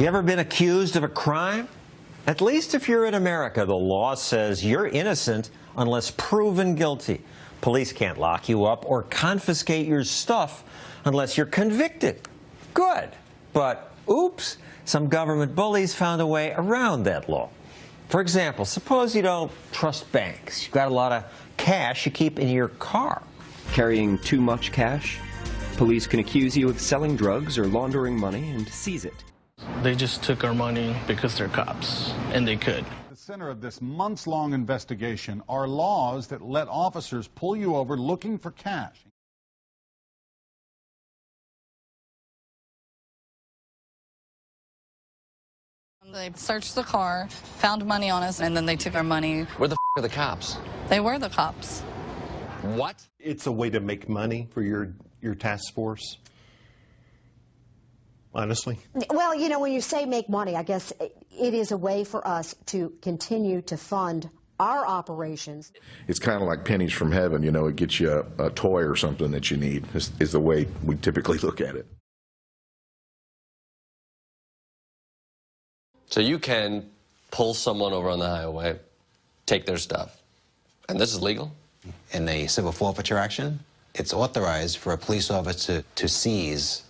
You ever been accused of a crime? At least if you're in America, the law says you're innocent unless proven guilty. Police can't lock you up or confiscate your stuff unless you're convicted. Good. But oops, some government bullies found a way around that law. For example, suppose you don't trust banks. You've got a lot of cash you keep in your car. Carrying too much cash? Police can accuse you of selling drugs or laundering money and seize it. They just took our money because they're cops, and they could. The center of this months-long investigation are laws that let officers pull you over looking for cash. They searched the car, found money on us, and then they took our money. Where the are the cops? They were the cops. What? It's a way to make money for your task force, honestly. Well, you know, when you say make money, I guess it is a way for us to continue to fund our operations. It's kind of like pennies from heaven, you know, it gets you a toy or something that you need, is the way we typically look at it. So you can pull someone over on the highway, take their stuff, and this is legal? In a civil forfeiture action, it's authorized for a police officer to seize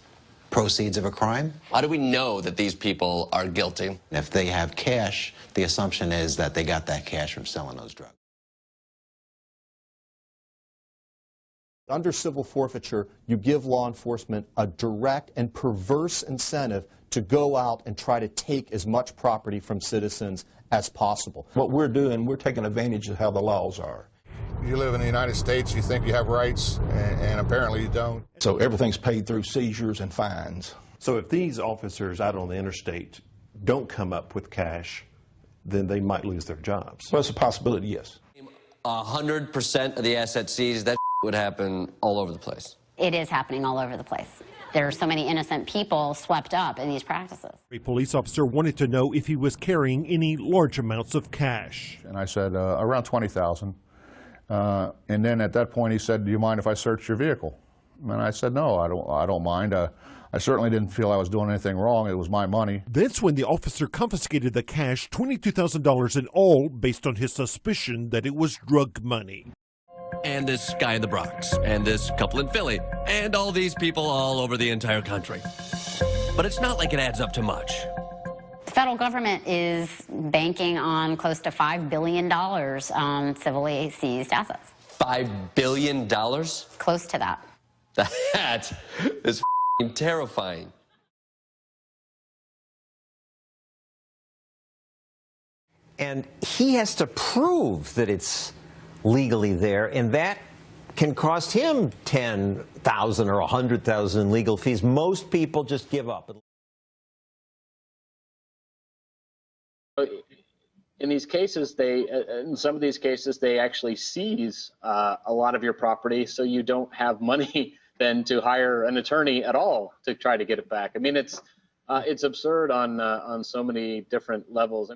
proceeds of a crime. How do we know that these people are guilty? If they have cash, the assumption is that they got that cash from selling those drugs. Under civil forfeiture, you give law enforcement a direct and perverse incentive to go out and try to take as much property from citizens as possible. What we're doing, we're taking advantage of how the laws are. You live in the United States, you think you have rights, and apparently you don't. So everything's paid through seizures and fines. So if these officers out on the interstate don't come up with cash, then they might lose their jobs. Well, it's a possibility, yes. 100% of the assets seized, that would happen all over the place. It is happening all over the place. There are so many innocent people swept up in these practices. A police officer wanted to know if he was carrying any large amounts of cash. And I said, around 20,000. And then at that point he said, do you mind if I search your vehicle? And I said, no, I don't mind. I certainly didn't feel I was doing anything wrong. It was my money. That's when the officer confiscated the cash, $22,000 in all, based on his suspicion that it was drug money. And this guy in the Bronx, and this couple in Philly, and all these people all over the entire country. But it's not like it adds up to much. The federal government is banking on close to $5 billion on civilly seized assets. $5 billion? Close to that. That is terrifying. And he has to prove that it's legally there, and that can cost him $10,000 or $100,000 in legal fees. Most people just give up. In these cases, in some of these cases, they actually seize a lot of your property, so you don't have money then to hire an attorney at all to try to get it back. I mean, it's absurd on so many different levels.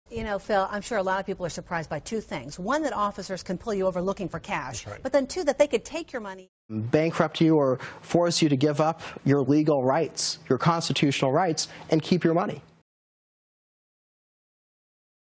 You know, Phil, I'm sure a lot of people are surprised by two things. One, that officers can pull you over looking for cash, right. But then two, that they could take your money. Bankrupt you or force you to give up your legal rights, your constitutional rights, and keep your money.